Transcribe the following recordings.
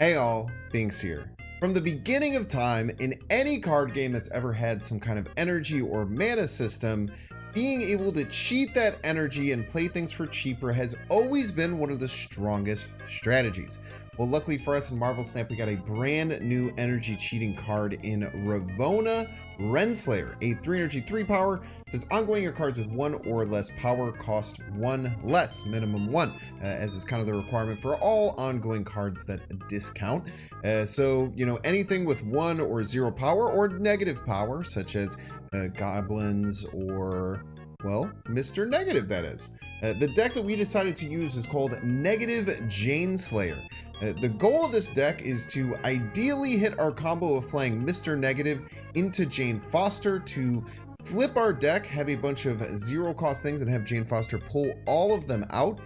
Hey all, Binks here. From the beginning of time, in any card game that's ever had some kind of energy or mana system, being able to cheat that energy and play things for cheaper has always been one of the strongest strategies. Well, luckily for us in Marvel Snap, we got a brand new energy cheating card in Ravonna Renslayer, a 3 energy 3 power. It says ongoing your cards with 1 or less power cost 1 less, minimum 1, as is kind of the requirement for all ongoing cards that discount. So, anything with 1 or 0 power or negative power, such as goblins or, well, Mr. Negative, that is. The deck that we decided to use is called Negative Jane Slayer. The goal of this deck is to ideally hit our combo of playing Mr. Negative into Jane Foster to flip our deck, have a bunch of zero cost things, and have Jane Foster pull all of them out.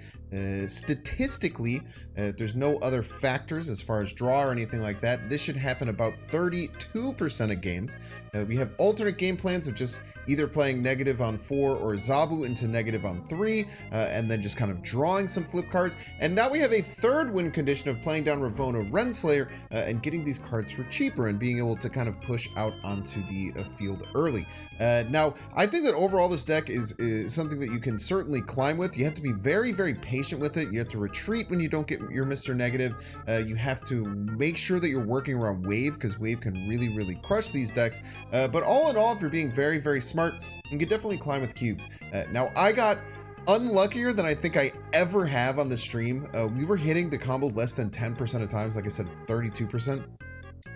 Statistically, if there's no other factors as far as draw or anything like that, this should happen about 32% of games. We have alternate game plans of just either playing negative on 4 or Zabu into negative on 3, and then just kind of drawing some flip cards. And now we have a third win condition of playing down Ravonna Renslayer and getting these cards for cheaper and being able to kind of push out onto the field early. Now, I think that overall this deck is something that you can certainly climb with. You have to be very, very patient with it. You have to retreat when you don't get your Mr. Negative. You have to make sure that you're working around Wave, because Wave can really, really crush these decks. But all in all, if you're being very, very smart, you can definitely climb with cubes. Now, I got unluckier than I think I ever have on the stream. We were hitting the combo less than 10% of times. Like I said, it's 32%.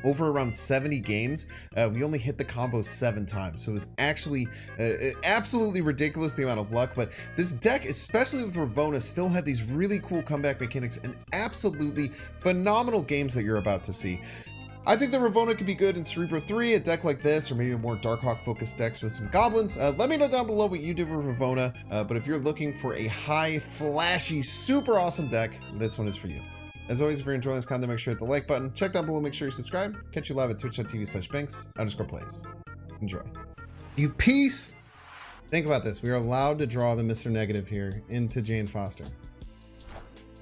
Over around 70 games, we only hit the combo 7 times. So it was actually absolutely ridiculous, the amount of luck. But this deck, especially with Ravonna, still had these really cool comeback mechanics and absolutely phenomenal games that you're about to see. I think that Ravonna could be good in Cerebro 3, a deck like this, or maybe a more Darkhawk focused decks with some goblins. Let me know down below what you do with Ravonna. But if you're looking for a high, flashy, super awesome deck, this one is for you. As always, if you're enjoying this content, make sure to hit the like button. Check down below, make sure you subscribe. Catch you live at twitch.tv/Binks_plays. Enjoy. You piece! Think about this. We are allowed to draw the Mr. Negative here into Jane Foster.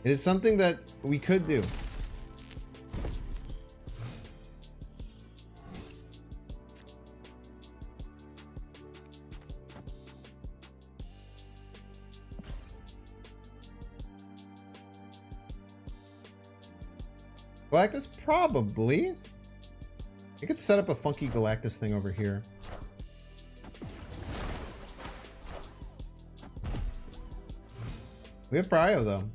It is something that we could do. Galactus, probably. I could set up a funky Galactus thing over here. We have Prio, though.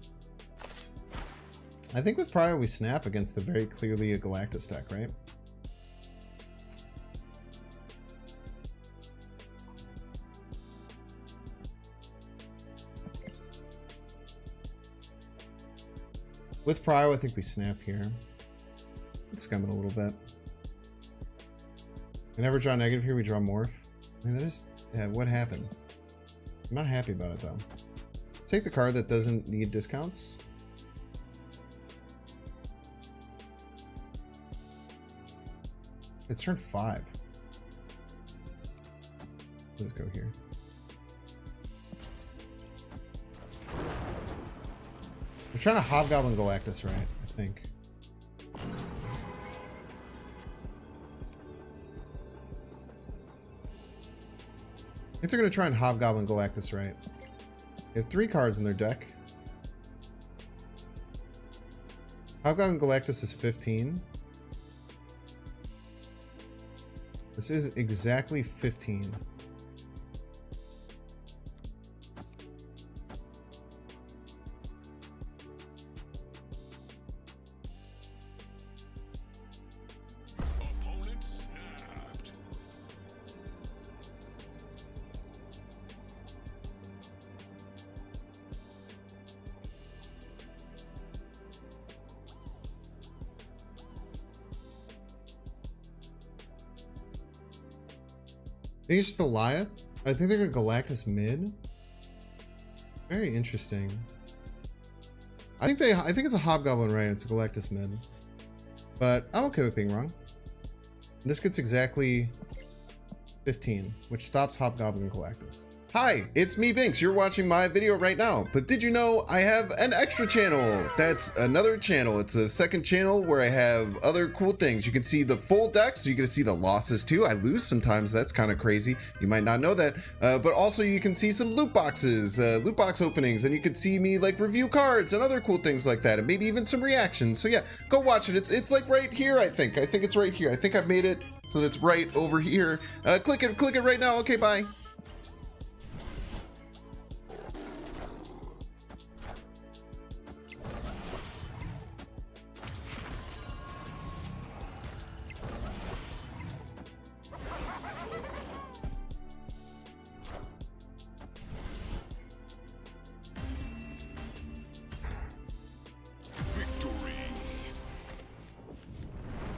I think with Prio we snap against a very clearly a Galactus deck, right? With Prio, I think we snap here. Let's scum it a little bit. We never draw negative here, we draw morph. I mean, that is... yeah, what happened? I'm not happy about it, though. Take the card that doesn't need discounts. It's turn 5. Let's go here. We're trying to Hobgoblin Galactus, right? I think. I think they're going to try and Hobgoblin Galactus, right? They have 3 cards in their deck. Hobgoblin Galactus is 15. This is exactly 15. I think it's just a Goliath. I think they're gonna Galactus mid. Very interesting. I think it's a Hobgoblin right. It's a Galactus mid, but I'm okay with being wrong. And this gets exactly 15, which stops Hobgoblin and Galactus. Hi, it's me, Binks. You're watching my video right now, but did you know I have an extra channel? That's another channel. It's a second channel where I have other cool things. You can see the full deck, so you can see the losses too. I lose sometimes. That's kind of crazy. You might not know that, but also you can see some loot boxes, loot box openings, and you can see me like review cards and other cool things like that, and maybe even some reactions. So yeah, go watch it. It's like right here, I think. I think it's right here. I think I've made it so that's right over here. Click it right now. Okay, bye.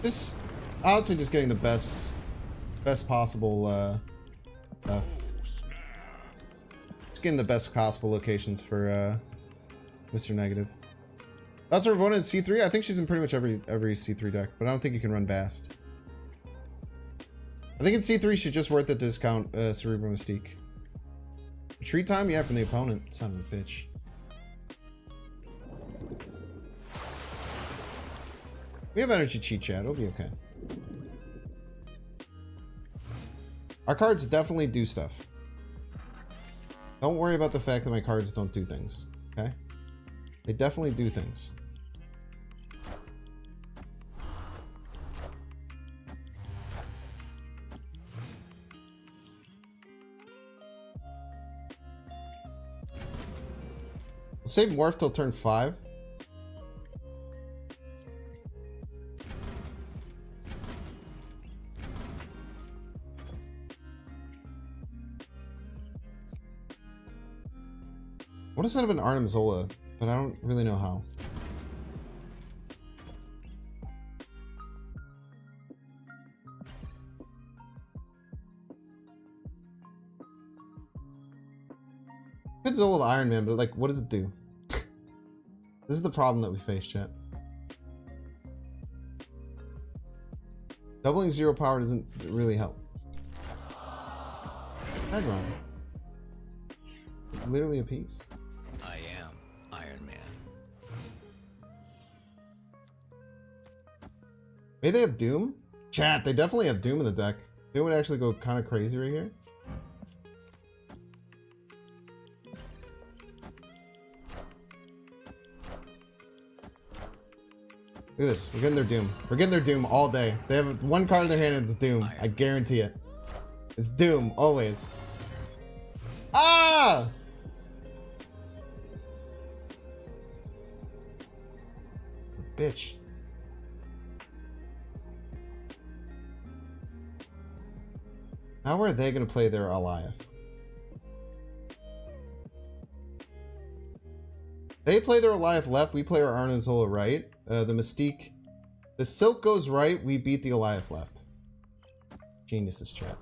Just honestly just getting the best possible stuff. Just getting the best possible locations for Mr. Negative. That's Ravonna in C3. I think she's in pretty much every C3 deck, but I don't think you can run Bast. I think in C3 she's just worth it to discount Cerebral Mystique. Retreat time, yeah, from the opponent. Son of a bitch. We have energy cheat chat, it'll be okay. Our cards definitely do stuff. Don't worry about the fact that my cards don't do things, okay? They definitely do things. We'll save Morph till turn 5. What is that of an Arnim Zola? But I don't really know how. Good Zola with Iron Man, but like, what does it do? This is the problem that we face, chat. Doubling 0 power doesn't really help. Background. Literally a piece. I am Iron Man. Maybe they have Doom? Chat, they definitely have Doom in the deck. Doom would actually go kind of crazy right here. Look at this. We're getting their Doom. We're getting their Doom all day. They have one card in their hand and it's Doom. I guarantee it. It's Doom, always. Ah! Bitch. How are they going to play their Alioth? They play their Alioth left, we play our Arnim Zola right. The Mystique. The Silk goes right, we beat the Alioth left. Geniuses, chat.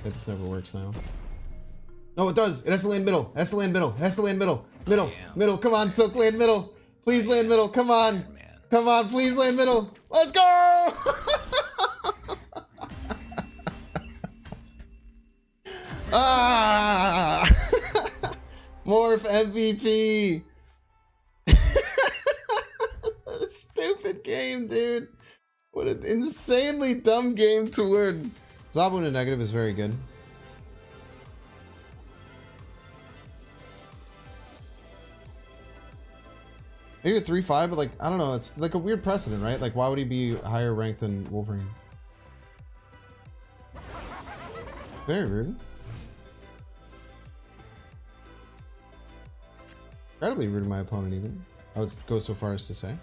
This never works now. No, it does. It has to land middle. It has to land middle. It has to land middle. Middle. Come on, Silk, land middle. Please land middle. Come on. Come on, please land middle. Let's go! Ah! Morph MVP. What a stupid game, dude. What an insanely dumb game to win. Zabu in a negative is very good. Maybe a 3-5, but like, I don't know, it's like a weird precedent, right? Like, why would he be higher ranked than Wolverine? Very rude. Incredibly rude to my opponent, even. I would go so far as to say.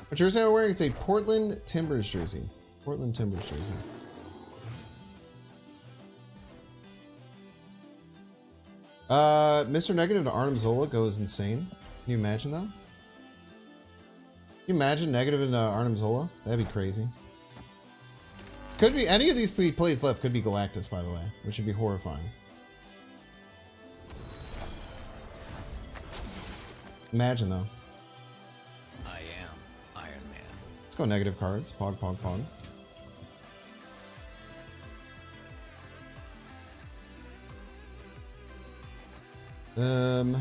What jersey am I wearing? It's a Portland Timbers jersey. Portland Timbers jersey. Mr. Negative to Arnim Zola goes insane. Can you imagine that? Can you imagine Negative into Arnim Zola? That'd be crazy. Could be any of these plays left. Could be Galactus, by the way, which would be horrifying. Imagine though. I am Iron Man. Let's go negative cards. Pog, pog, pog. Um.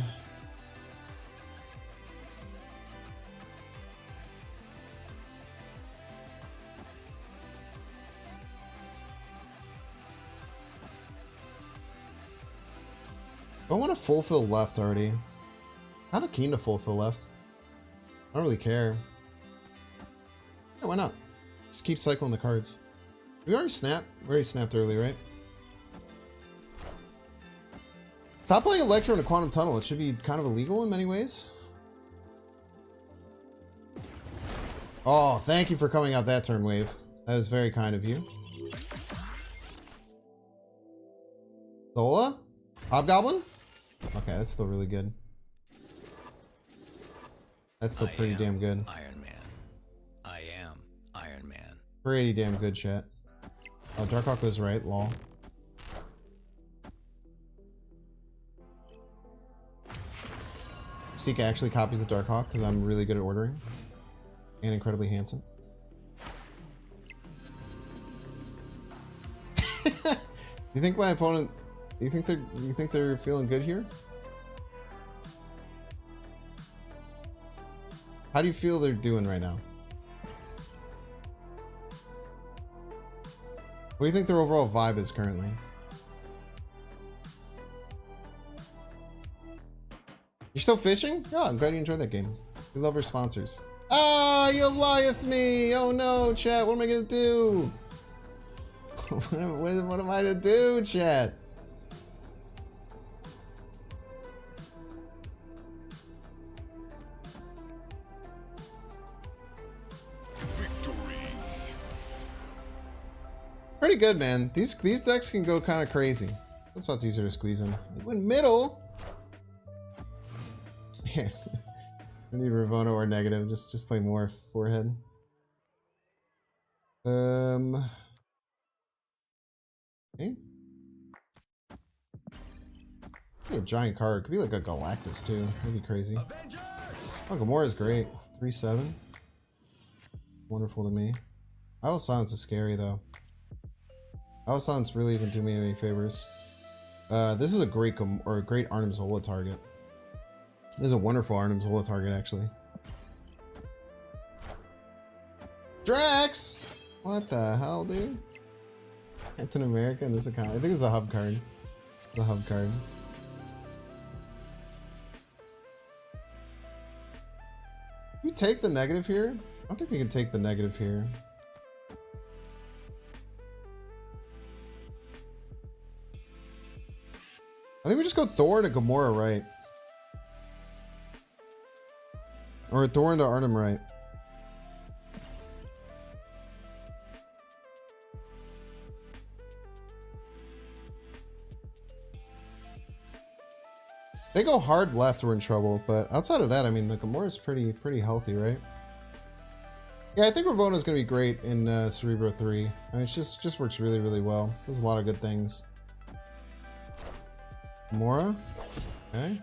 I want to fulfill left already. Kind of keen to fulfill left. I don't really care. Yeah, why not? Just keep cycling the cards. We already snapped. We already snapped early, right? Stop playing Electro in a Quantum Tunnel. It should be kind of illegal in many ways. Oh, thank you for coming out that turn, Wave. That was very kind of you. Zola? Hobgoblin? Okay, that's still really good. That's still pretty damn good. Iron Man. I am Iron Man. Pretty damn good, chat. Oh, Darkhawk was right, lol. Stika actually copies the Darkhawk because I'm really good at ordering. And incredibly handsome. You think my opponent... You think they're feeling good here? How do you feel they're doing right now? What do you think their overall vibe is currently? You're still fishing? Yeah, I'm glad you enjoyed that game. We love our sponsors. Ah, you lie with me! Oh no, chat, what am I gonna do? What am I to do, chat? Pretty good, man. These decks can go kind of crazy. That's what's easier to squeeze in. They went middle. Yeah. I need Ravonna or negative. Just play more forehead. Okay. Be a giant card. Could be like a Galactus too. That'd be crazy. Oh, Gamora's great. 3/7. Wonderful to me. Isle Silence is scary though. Isle Silence really isn't doing me any favors. This is a great Arnim Zola target. This is a wonderful Arnim Zola target actually. Drax! What the hell, dude? Captain America in this account. I think it's a hub card. The hub card. Can we take the negative here? I don't think we can take the negative here. I think we just go Thor to Gamora right. Or Thor into Arnim right. They go hard left, we're in trouble. But outside of that, I mean, the Gamora's pretty healthy, right? Yeah, I think Ravonna's gonna be great in Cerebro 3. I mean, it just works really, really well. Does a lot of good things. Gamora? Okay.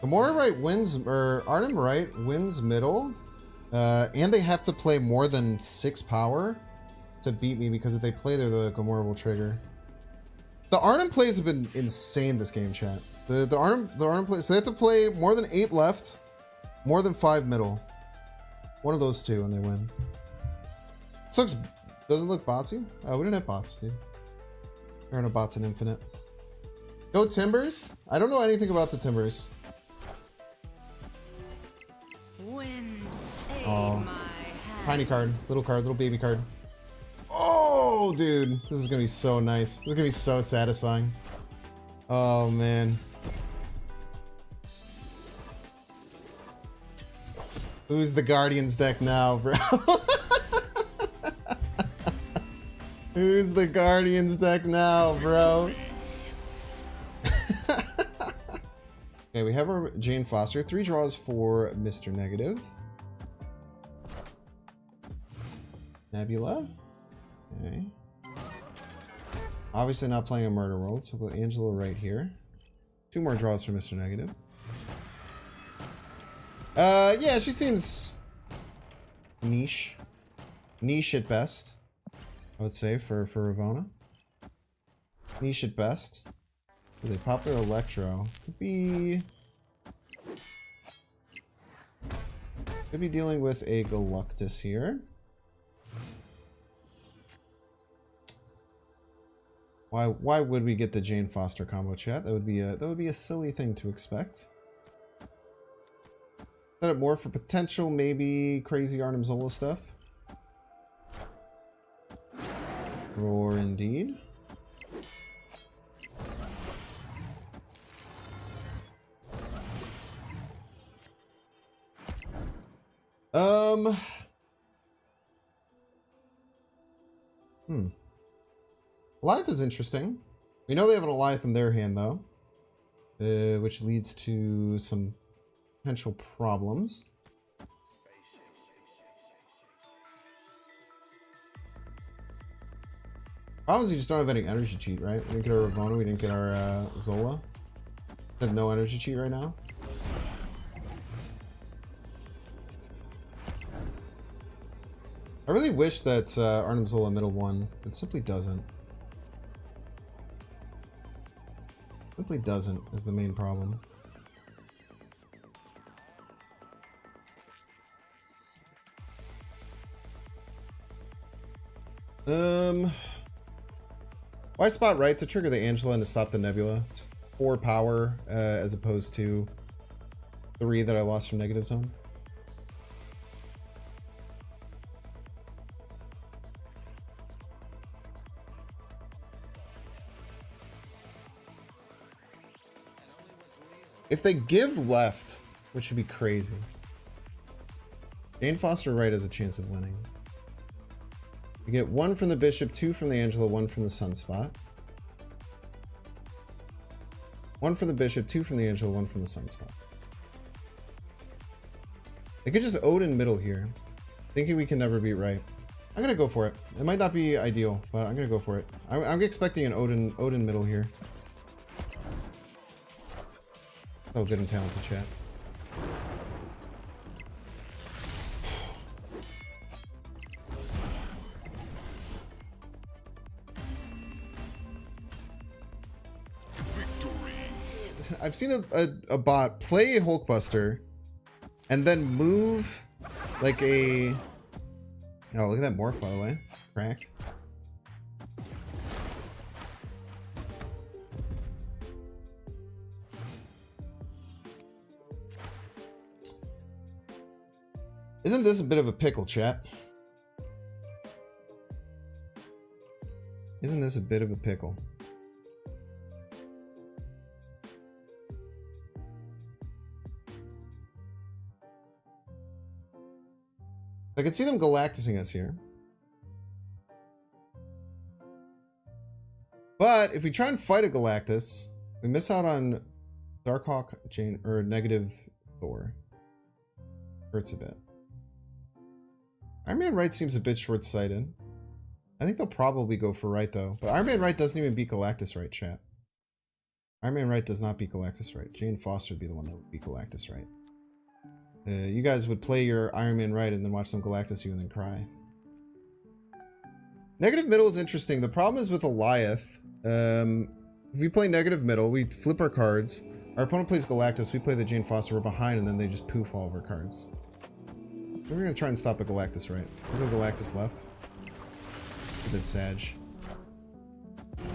Gamora right wins, or Arnim right wins middle. And they have to play more than 6 power to beat me, because if they play there, the Gamora will trigger. The Arnim plays have been insane this game, chat. The Arnim plays, so they have to play more than 8 left, more than 5 middle. One of those two, and they win. This looks, doesn't look botsy? Oh, we didn't have bots, dude. There are no bots in Infinite. Go Timbers? I don't know anything about the Timbers. Wind, Oh, tiny card, little baby card. Oh, dude, this is gonna be so nice. This is gonna be so satisfying. Oh man. Who's the Guardians deck now, bro? Who's the Guardians deck now, bro? Okay, we have our Jane Foster. 3 draws for Mr. Negative. Nebula. Okay. Obviously not playing a Murder World, so we'll put Angela right here. 2 more draws for Mr. Negative. Yeah, she seems niche. Niche at best, I would say, for Ravonna. niche at best. They pop their Electro. Could be dealing with a Galactus here. Why would we get the Jane Foster combo, chat? That would be a silly thing to expect. Set up more for potential, maybe crazy Arnim Zola stuff. Roar indeed. Goliath is interesting. We know they have an Goliath in their hand, though. Which leads to some potential problems. Problem is we just don't have any energy cheat, right? We didn't get our Ravonna, we didn't get our Zola. We have no energy cheat right now. I really wish that Arnim Zola middle won, but simply doesn't. Simply doesn't is the main problem. Why spot right to trigger the Angela and to stop the Nebula? It's 4 power as opposed to 3 that I lost from negative zone. If they give left, which would be crazy. Jane Foster right has a chance of winning. You get 1 from the Bishop, 2 from the Angela, 1 from the Sunspot. 1 from the Bishop, 2 from the Angela, 1 from the Sunspot. They could just Odin middle here. Thinking we can never beat right. I'm gonna go for it. It might not be ideal, but I'm gonna go for it. I'm expecting an Odin middle here. So good and talented, chat. I've seen a bot play Hulkbuster and then move like a... Oh, look at that morph, by the way. Cracked. Isn't this a bit of a pickle, chat? Isn't this a bit of a pickle? I can see them Galactusing us here. But if we try and fight a Galactus, we miss out on Darkhawk, Jane, or negative Thor. Hurts a bit. Iron Man right seems a bit short-sighted. I think they'll probably go for right, though. But Iron Man right doesn't even beat Galactus right, chat. Iron Man right does not beat Galactus right. Jane Foster would be the one that would beat Galactus right. You guys would play your Iron Man right and then watch them Galactus you and then cry. Negative middle is interesting. The problem is with Goliath. If we play negative middle, we flip our cards. Our opponent plays Galactus, we play the Jane Foster, we're behind, and then they just poof all of our cards. We're gonna try and stop a Galactus right. We're gonna Galactus left. A bit Sag.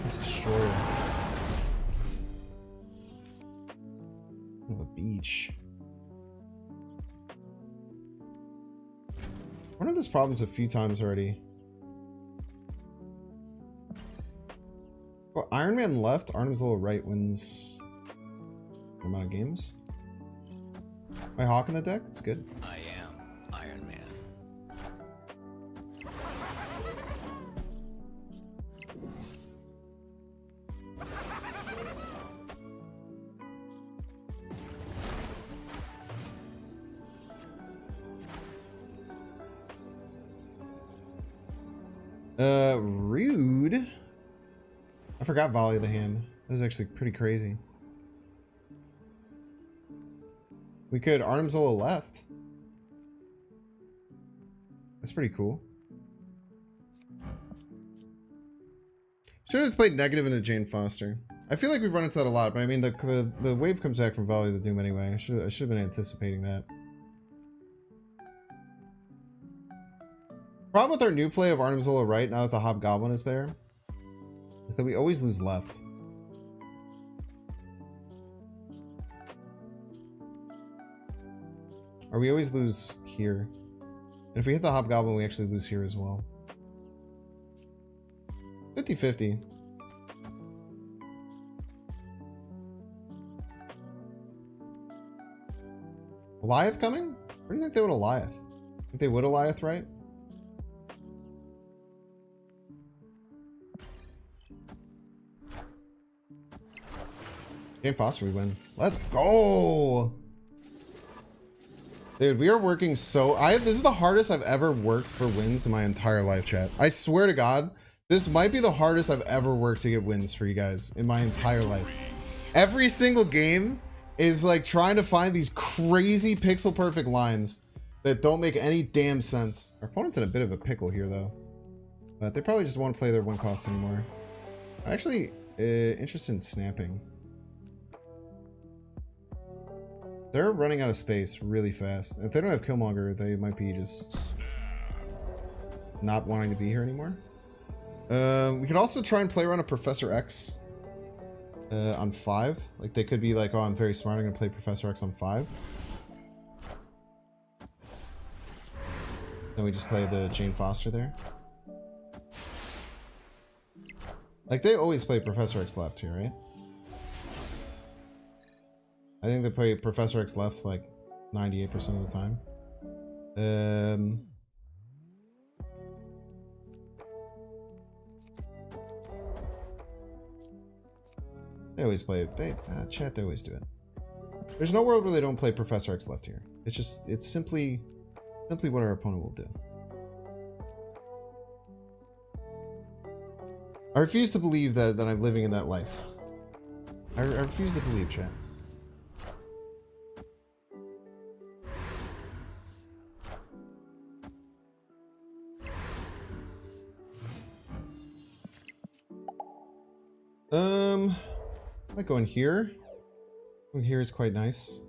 Let's destroy her. Of a beach. I've run into this problem a few times already. Well, Iron Man left, Arnim's little right wins the amount of games. My Hawk in the deck? It's good. I am Iron Man. Rude. I forgot Volley of the Hand. That was actually pretty crazy. We could Arnim Zola left. That's pretty cool. Should have just played negative into Jane Foster. I feel like we've run into that a lot, but I mean the wave comes back from Volley of the Doom anyway. I should have been anticipating that. Problem with our new play of Arnim Zola right now that the Hobgoblin is there is that we always lose left. Or we always lose here. And if we hit the Hobgoblin, we actually lose here as well. 50-50. Goliath coming? Where do you think they would Goliath? Think they would Goliath, right? Jane Foster, we win. Let's go! Dude, we are working so... this is the hardest I've ever worked for wins in my entire life, chat. I swear to God, this might be the hardest I've ever worked to get wins for you guys in my entire life. Every single game is like trying to find these crazy pixel perfect lines that don't make any damn sense. Our opponent's in a bit of a pickle here, though. But they probably just don't want to play their one cost anymore. I'm actually interested in snapping. They're running out of space really fast. If they don't have Killmonger, they might be just not wanting to be here anymore. We could also try and play around a Professor X on 5. Like they could be like, oh, I'm very smart, I'm gonna play Professor X on 5. Then we just play the Jane Foster there. Like they always play Professor X left here, right? I think they play Professor X left like 98% of the time. They always play it. Chat, they always do it. There's no world where they don't play Professor X left here. It's simply what our opponent will do. I refuse to believe that I'm living in that life. I refuse to believe, chat. I like going here. Going here is quite nice.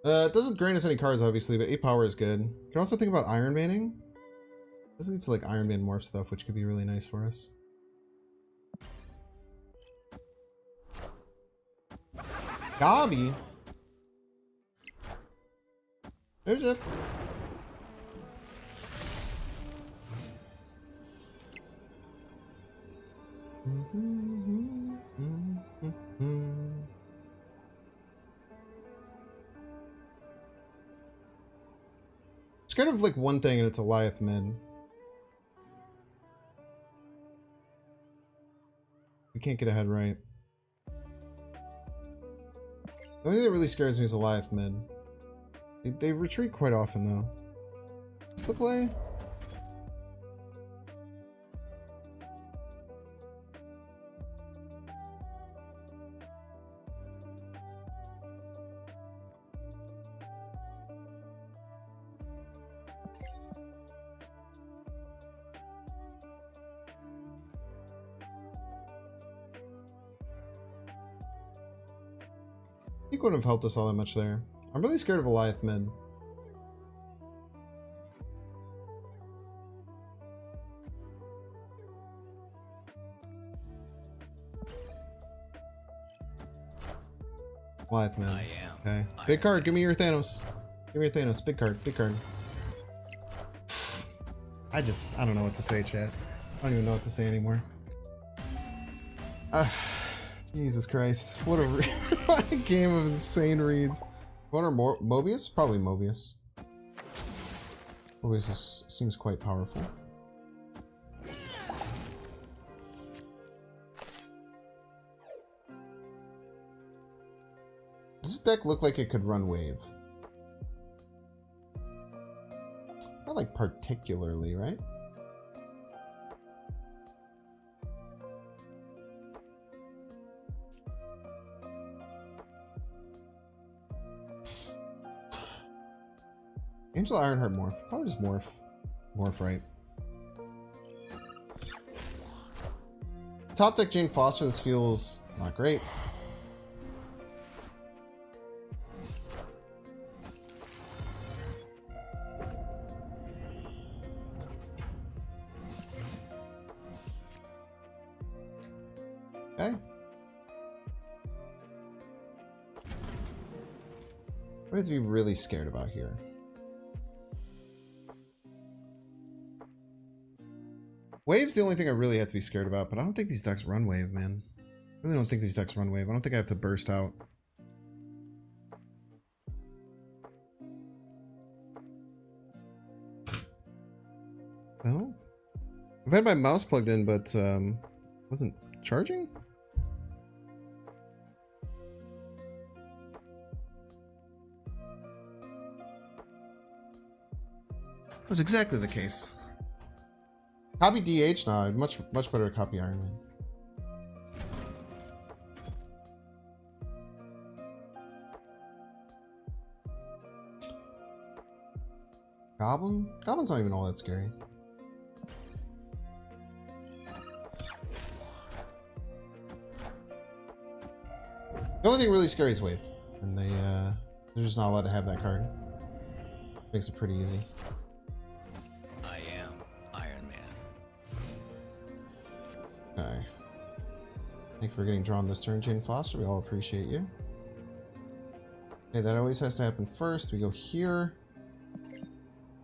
It doesn't grant us any cards, obviously, but 8 power is good. You can also think about Iron Manning. This leads to like Iron Man morph stuff, which could be really nice for us. Gobby. There's Jeff. It's kind of like one thing and it's a Goliath mid. We can't get ahead right. The only thing that really scares me is a Goliath mid. They retreat quite often, though. What's the play? I think wouldn't have helped us all that much there. I'm really scared of Goliath mid. Goliath mid. Okay. Big card, give me your Thanos. Give me your Thanos. Big card, big card. I don't know what to say, chat. I don't even know what to say anymore. Jesus Christ. What a game of insane reads. What are more Mobius? Probably Mobius. Mobius seems quite powerful. Does this deck look like it could run wave? Not like particularly, right? Angel, Ironheart, Morph. Probably just Morph. Morph, right? Top deck Jane Foster. This feels not great. Okay. What do you have to be really scared about here? Wave's the only thing I really have to be scared about, but I don't think these decks run wave, man. I really don't think these decks run wave. I don't think I have to burst out. Oh? I've had my mouse plugged in, but wasn't charging? That was exactly the case. Copy DH? No, much better to copy Iron Man. Goblin? Goblin's not even all that scary. The only thing really scary is Wave. And they're just not allowed to have that card. Makes it pretty easy. I am Iron Man. Okay. Thank you for getting drawn this turn, Jane Foster. We all appreciate you. Okay, that always has to happen first. We go here.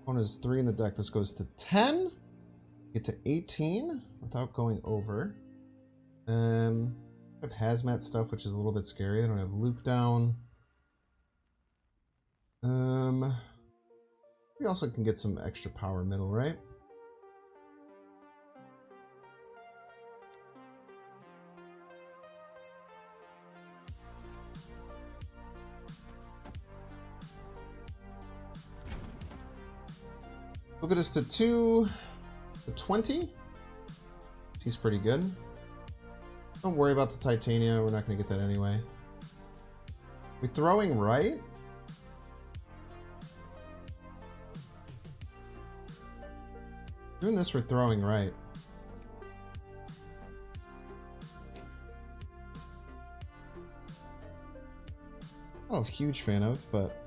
One is 3 in the deck. This goes to 10. Get to 18 without going over. I have hazmat stuff, which is a little bit scary. I don't have Luke down. We also can get some extra power middle, right? Look at us to 2 to 20. He's pretty good. Don't worry about the Titania. We're not going to get that anyway. We're throwing right. Doing this, we're throwing right. Not a huge fan of, but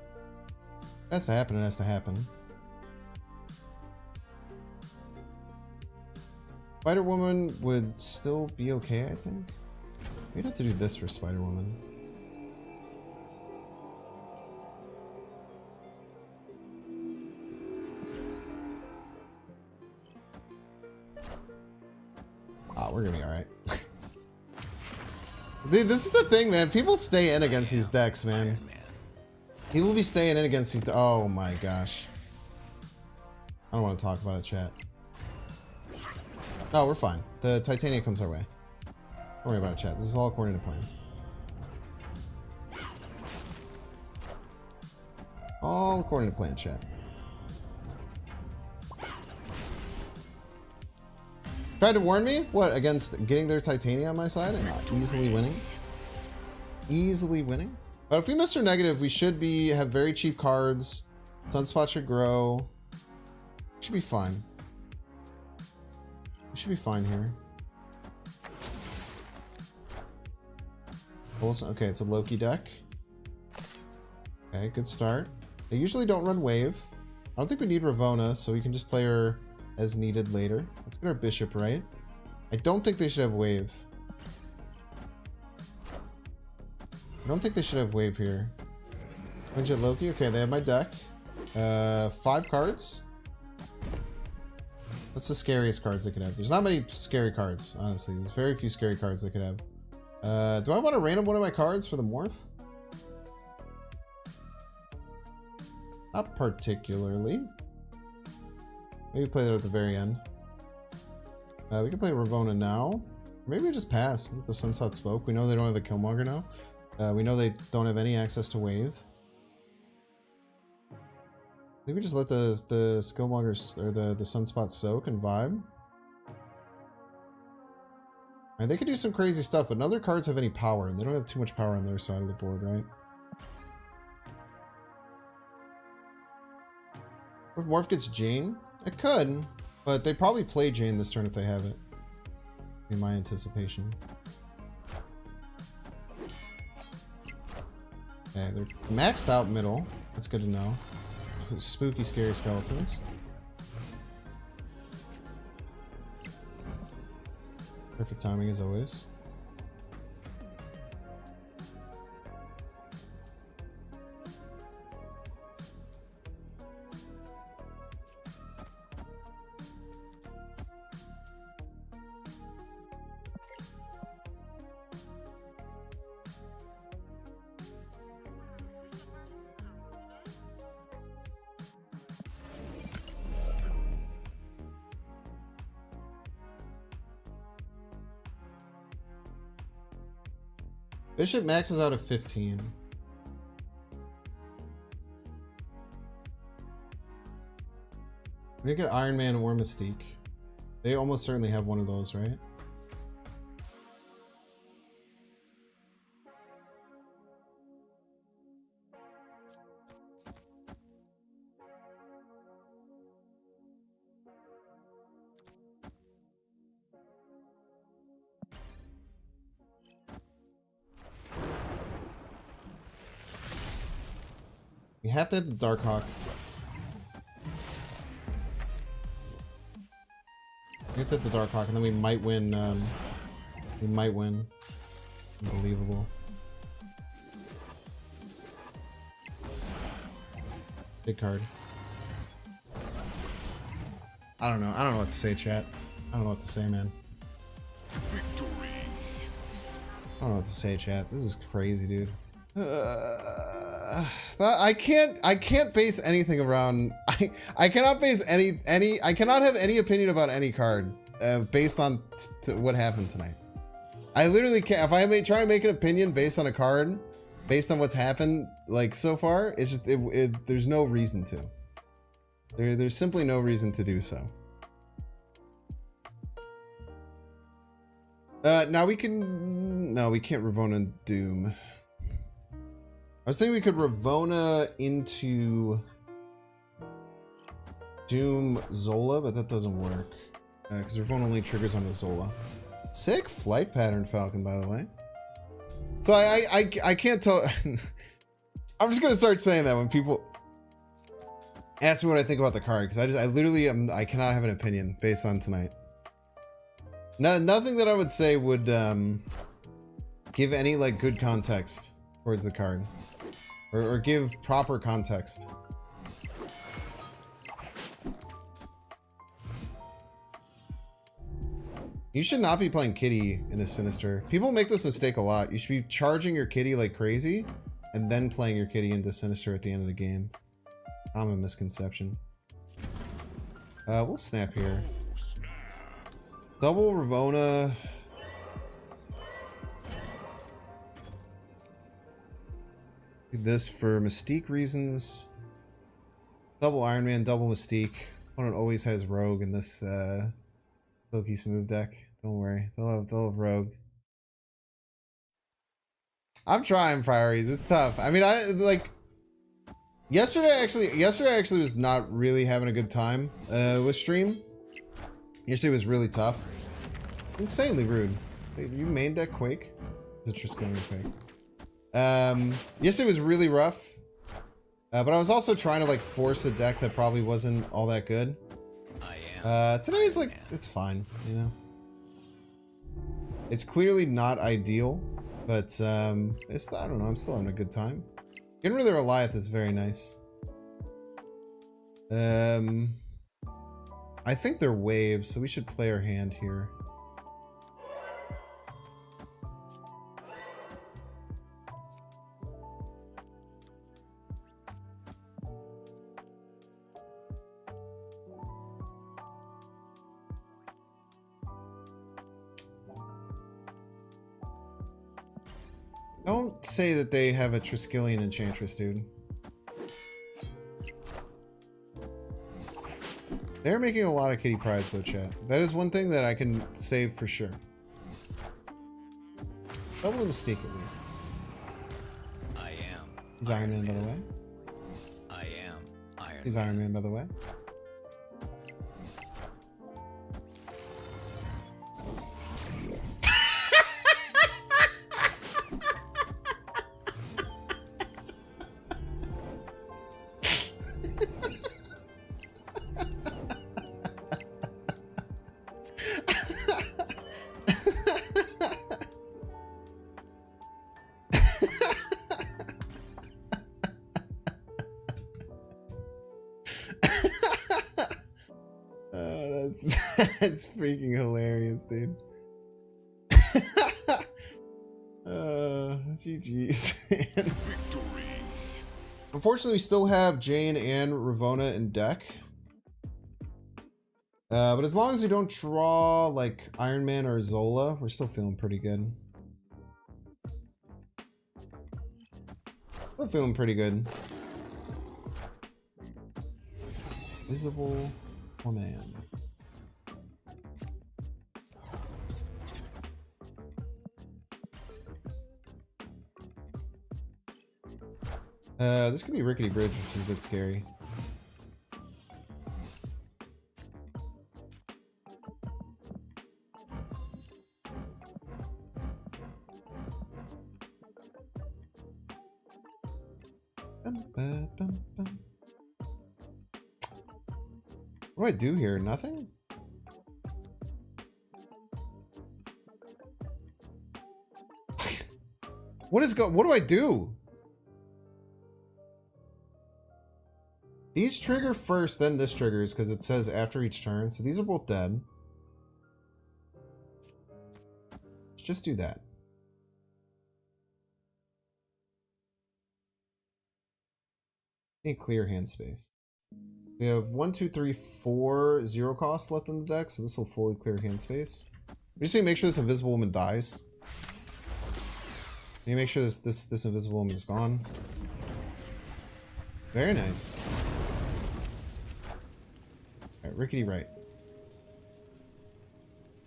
it has to happen. It has to happen. Spider-Woman would still be okay, I think. We'd have to do this for Spider-Woman. Oh, we're gonna be alright. Dude, this is the thing, man. People stay in against these decks, man. People be staying in against these. Oh my gosh. I don't want to talk about it, chat. No, we're fine. The Titania comes our way. Don't worry about it, chat. This is all according to plan. All according to plan, chat. Tried to warn me? What, against getting their Titania on my side and not easily winning? Easily winning? But if we Mr. Negative, we should have very cheap cards. Sunspot should grow. Should be fine. We should be fine here. Okay, it's a Loki deck. Okay, good start. They usually don't run wave. I don't think we need Ravonna, so we can just play her as needed later. Let's get our bishop right. I don't think they should have wave. I don't think they should have wave here. Widget Loki. Okay, they have my deck. 5 cards. What's the scariest cards they could have? There's not many scary cards, honestly. There's very few scary cards they could have. Do I want to random one of my cards for the morph? Not particularly. Maybe play that at the very end. We can play Ravonna now. Maybe we just pass with the Sunset Smoke. We know they don't have a Killmonger now. We know they don't have any access to wave. I think we just let the Skillmongers or the Sunspot soak and vibe. And they could do some crazy stuff, but none of their cards have any power, and they don't have too much power on their side of the board, right? If Morph gets Jane, it could, but they probably play Jane this turn if they have it. In my anticipation. Okay, they're maxed out middle. That's good to know. Spooky, scary skeletons. Perfect timing as always. Bishop maxes out at 15. We get Iron Man or Mystique. They almost certainly have one of those, right? We have to hit the Darkhawk. We have to hit the Darkhawk, and then we might win. We might win. Unbelievable. Big card. I don't know. I don't know what to say, chat. I don't know what to say, man. Victory. I don't know what to say, chat. This is crazy, dude. I can't base anything around. I cannot base any. I cannot have any opinion about any card based on what happened tonight. I literally can't. If I try to make an opinion based on a card, based on what's happened like so far, it's just there's no reason to. There's simply no reason to do so. Now we can. No, we can't Ravonna Doom. I was thinking we could Ravonna into Doom Zola, but that doesn't work. Because Ravonna only triggers on the Zola. Sick flight pattern Falcon, by the way. So I can't tell. I'm just going to start saying that when people ask me what I think about the card. Because I literally I cannot have an opinion based on tonight. Nothing that I would say would give any like good context towards the card. Or give proper context. You should not be playing Kitty in a Sinister. People make this mistake a lot. You should be charging your Kitty like crazy and then playing your Kitty into Sinister at the end of the game. Common misconception. We'll snap here. Double Ravonna. Do this for Mystique reasons. Double Iron Man, double Mystique. Opponent always has Rogue in this Silky Smooth deck. Don't worry, they'll have Rogue. I'm trying priorities. It's tough. I mean, I like yesterday. Actually, was not really having a good time with stream. Yesterday was really tough. Insanely rude. You main deck Quake? It's a Triskelion Quake. Yesterday was really rough, but I was also trying to like force a deck that probably wasn't all that good. Today is like, it's fine, you know. It's clearly not ideal, but it's, I don't know, I'm still having a good time. Getting rid of the Goliath is very nice. I think they're waves, so we should play our hand here. Don't say that they have a Triskelion Enchantress, dude. They're making a lot of Kitty Prides though, chat. That is one thing that I can say for sure. Double the Mystique at least. I am. He's Iron Man, by the way. I am Iron He's Iron Man, by the way. That's freaking hilarious, dude. GG's. Victory. Unfortunately, we still have Jane and Ravonna in deck. But as long as we don't draw like Iron Man or Zola, we're still feeling pretty good. Still feeling pretty good. Visible woman. This could be Rickety Bridge, which is a bit scary. What do I do here? Nothing? What do I do? These trigger first, then this triggers because it says after each turn. So these are both dead. Let's just do that. Need clear hand space. We have 1, 2, 3, 4 0 cost left in the deck, so this will fully clear hand space. We just need to make sure this Invisible Woman dies. Need to make sure this Invisible Woman is gone. Very nice. Alright, Rickety right.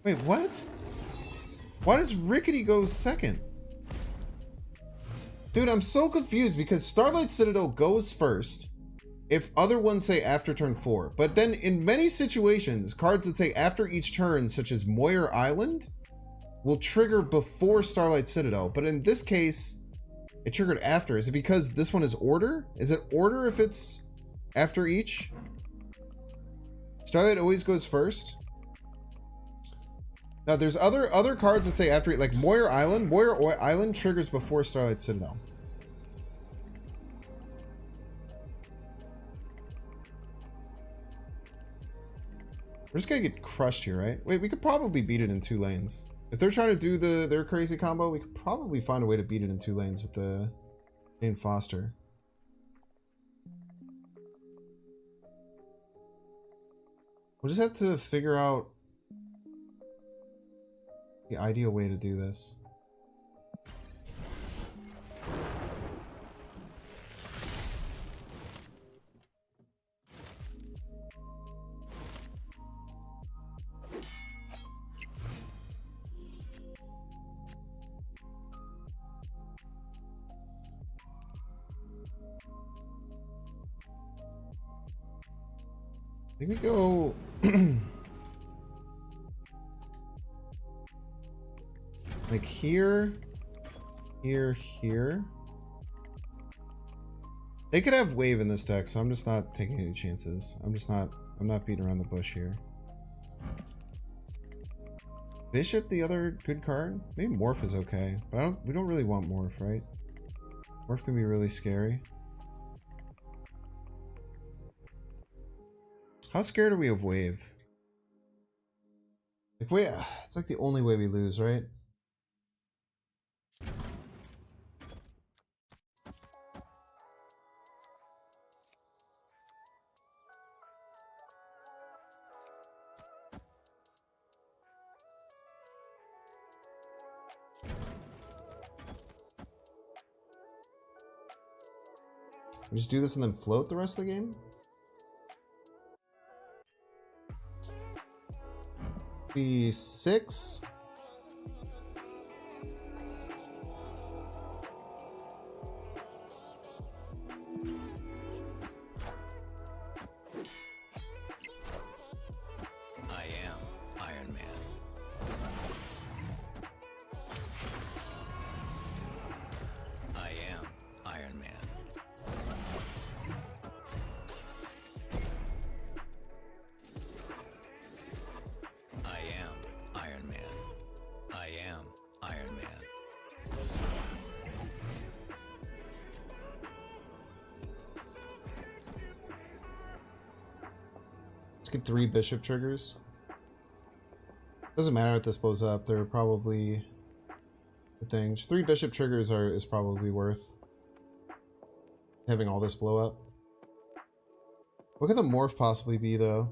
Wait, what? Why does Rickety go second? Dude, I'm so confused because Starlight Citadel goes first if other ones say after turn 4. But then in many situations, cards that say after each turn, such as Moyer Island, will trigger before Starlight Citadel. But in this case, it triggered after. Is it because this one is order? Is it order if it's after each? Starlight always goes first. Now there's other cards that say after, like Moyer Island. Moyer Island triggers before Starlight Citadel. We're just gonna get crushed here, right? Wait, we could probably beat it in 2 lanes. If they're trying to do their crazy combo, we could probably find a way to beat it in 2 lanes with the Jane Foster. We'll just have to figure out the ideal way to do this. I think we go like here, here. They could have wave in this deck, so I'm just not taking any chances. I'm not beating around the bush here. Bishop, the other good card. Maybe Morph is okay, but we don't really want Morph, right? Morph can be really scary. How scared are we of wave? If we, it's like the only way we lose, right? We just do this and then float the rest of the game? Be 6. Iron Man. I am Iron Man. I am Iron Man. I am Iron Man. Let's get 3 bishop triggers. Doesn't matter if this blows up. They're probably the things. 3 bishop triggers is probably worth having all this blow up. What could the morph possibly be though?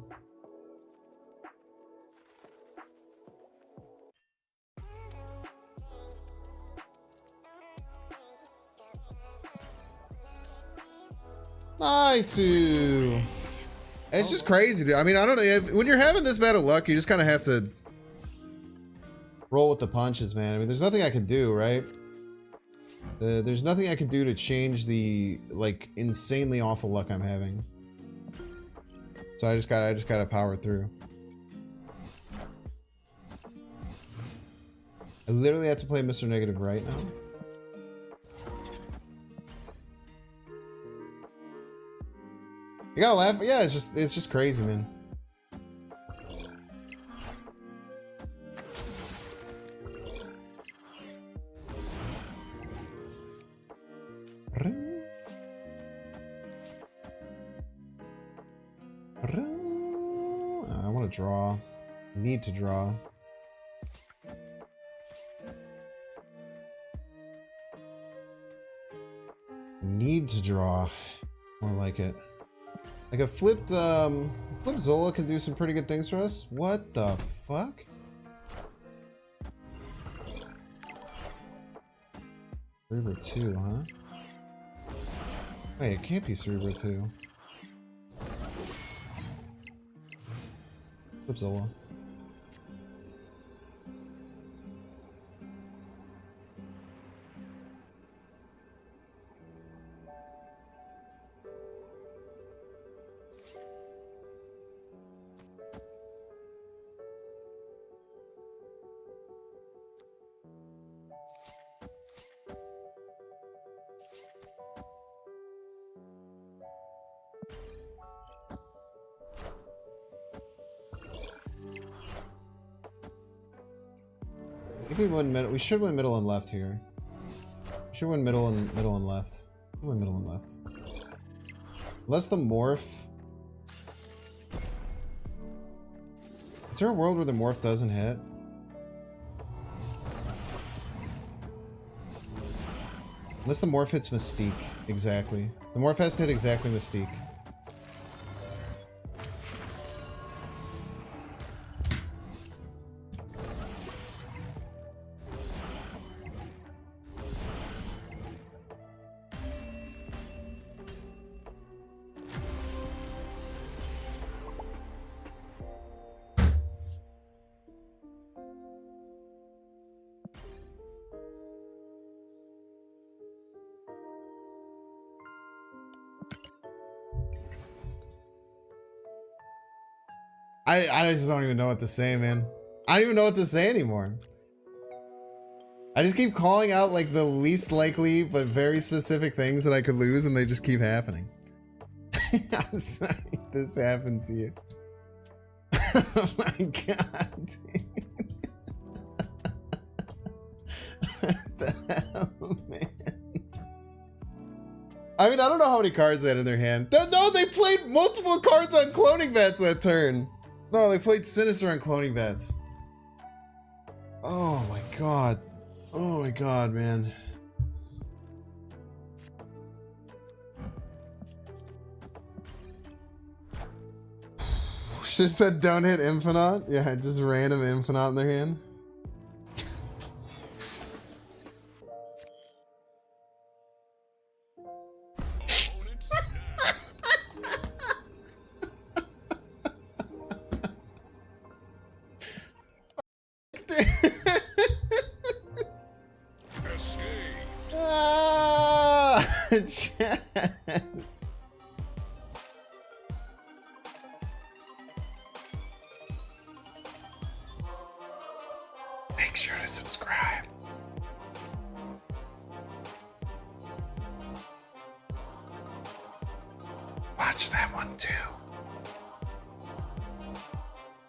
Nice. It's just crazy, dude. I mean, I don't know. When you're having this bad of luck, you just kind of have to roll with the punches, man. I mean, there's nothing I can do, right? There's nothing I can do to change the, like, insanely awful luck I'm having. So I just gotta power through. I literally have to play Mr. Negative right now. You gotta laugh. Yeah, it's just crazy, man. I want to draw. I need to draw. Need to draw. More like it. Like a flipped Zola can do some pretty good things for us. What the fuck? Cerebro 2, huh? Wait, it can't be Cerebro 2. Flip Zola. If we win middle, we should win middle and left here. We should win middle and left. We'll win middle and left. Unless the morph. Is there a world where the morph doesn't hit? Unless the morph hits Mystique. Exactly. The morph has to hit exactly Mystique. I just don't even know what to say, man. I don't even know what to say anymore. I just keep calling out like the least likely but very specific things that I could lose, and they just keep happening. I'm sorry this happened to you. Oh my god, dude. What the hell, man? I mean, I don't know how many cards they had in their hand. No, they played multiple cards on cloning bats that turn. No, they played Sinister on cloning bats. Oh my god. Oh my god, man. She said don't hit Infinite. Yeah, just random Infinite in their hand. Chat. Make sure to subscribe. Watch that one too.